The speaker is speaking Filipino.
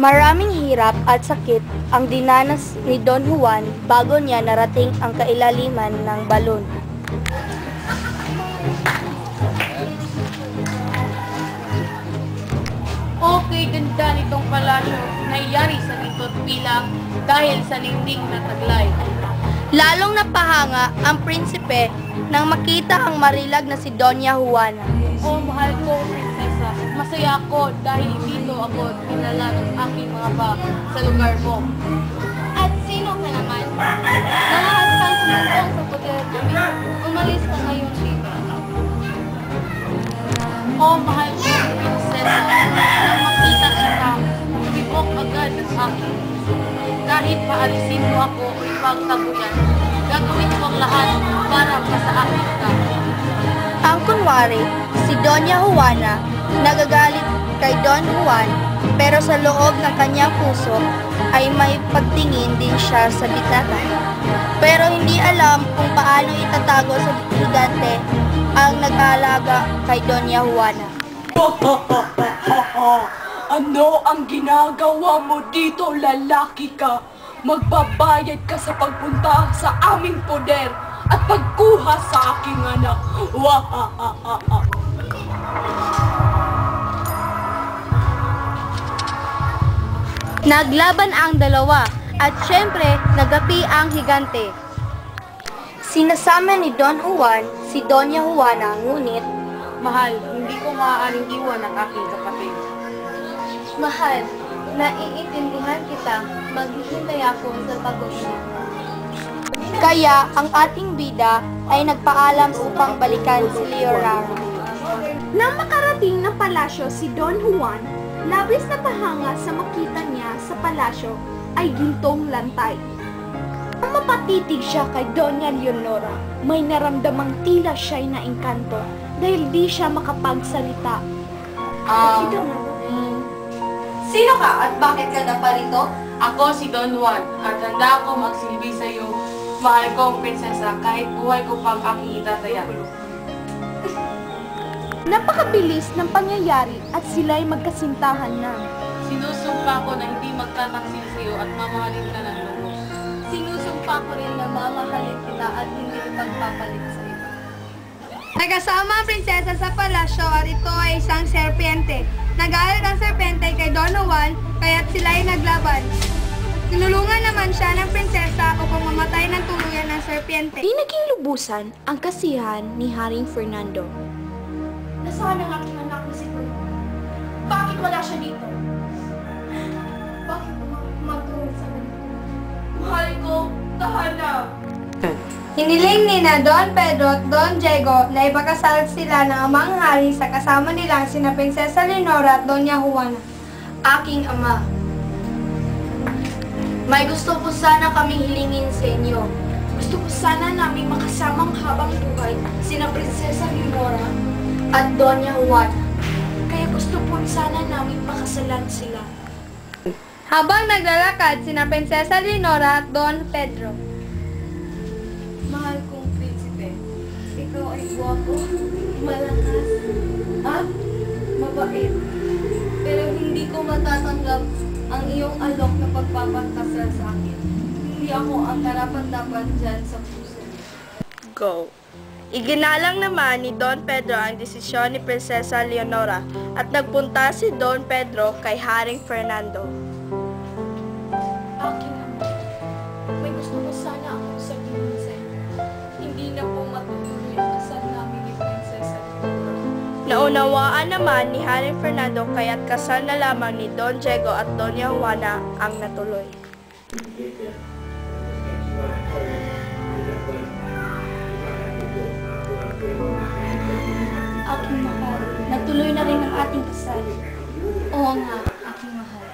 Maraming hirap at sakit ang dinanas ni Don Juan bago niya narating ang kailaliman ng balon. Okay, ganda nitong palasyo na iyari sa lingkod bilang dahil sa ningning na taglay. Lalong napahanga ang prinsipe nang makita ang marilag na si Doña Juana. O mahal ko, prinsesa, masaya ako dahil dito ako dinala ng aking mga ba sa lugar mo. At sino ka naman? Nalahat kang sumuntong sa poder namin. Umalis ka ngayon dito. O mahal ko, prinsesa, nang makita kita, tibok agad ang aking puso. Kahit paalisin mo ako o ipagtaguyan, gagawin ko ang lahat para sa akin ka. Ang kunwari, si Doña Juana nagagalit kay Don Juan pero sa loob ng kanyang puso ay may pagtingin din siya sa bitaka. Pero hindi alam kung paano itatago sa higante ang nag-aalaga kay Doña Juana. Ano ang ginagawa mo dito, lalaki ka? Magbabayad ka sa pagpunta sa aming poder at pagkuha sa aking anak. Naglaban ang dalawa at syempre nagapi ang higante. Sinasama ni Don Juan si Doña Juana ngunit Mahal, hindi ko maaaring iwan ang aking kapatid. Mahal, naiintindihan kita. Maghihintay ako sa pag-uwi. kaya ang ating bida ay nagpaalam upang balikan si Leonora. Nang makarating ng palasyo si Don Juan, labis na pahanga sa makita niya sa palasyo ay gintong lantay. Nang mapatitig siya kay Doña Leonora, may naramdamang tila siya'y naengkanto dahil di siya makapagsalita. Sino ka at bakit ka naparito? Ako si Don Juan at handa ako magsilbi sa iyo, mahal kong prinsesa, kahit buhay ko pang aking itataya. Napakabilis ng pangyayari at sila'y magkasintahan na. Sinusumpa ko na hindi magtataksil sa iyo at mamahalin ka ng lubos. Sinusumpa ko rin na mamahalin kita at hindi ipagpapalit sa iyo. Nagkasama ang prinsesa sa palasyo at ito ay isang serpiente. Nagalit ang serpiente kay Don Juan kaya't sila ay naglaban. Tinulungan naman siya ng prinsesa upang mamatay ng tuluyan ng serpiente. Di naging lubusan ang kasiyahan ni Haring Fernando. Nasaan ang aking anak na si Bruno? Bakit wala siya dito? Bakit magtulog sa ganito? Mahal ko, tahanap! Hiniling ni na Don Pedro at Don Diego na ipakasal sila ng amang hari sa kasama nilang sina Prinsesa Leonora at Doña Juana. Aking ama, may gusto po sana kaming hilingin sa inyo. Gusto ko sana naming makasamang habang buhay sina Prinsesa Leonora At Doña Juana. kaya gusto po sana naming pakasalan sila. Habang naglalakad sina Prinsesa Leonora at Don Pedro. Mahal kong prinsipe, ikaw ay guwapo, malakas, at mabait. Pero hindi ko matatanggap ang iyong alok na pagpapakasal sa akin. Hindi ako ang karapat-dapat dyan sa puso. Go. Iginalang naman ni Don Pedro ang desisyon ni Prinsesa Leonora at nagpunta si Don Pedro kay Haring Fernando. Aking ama, may gusto ko sana akong sabihin sa inyo. Hindi na po matutuloy ang kasal namin ni Prinsesa Leonora. Naunawaan naman ni Haring Fernando kaya't kasal na lamang ni Don Diego at Doña Juana ang natuloy. Aking mahal, natuloy na rin ang ating kasal. Oo nga, aking mahal.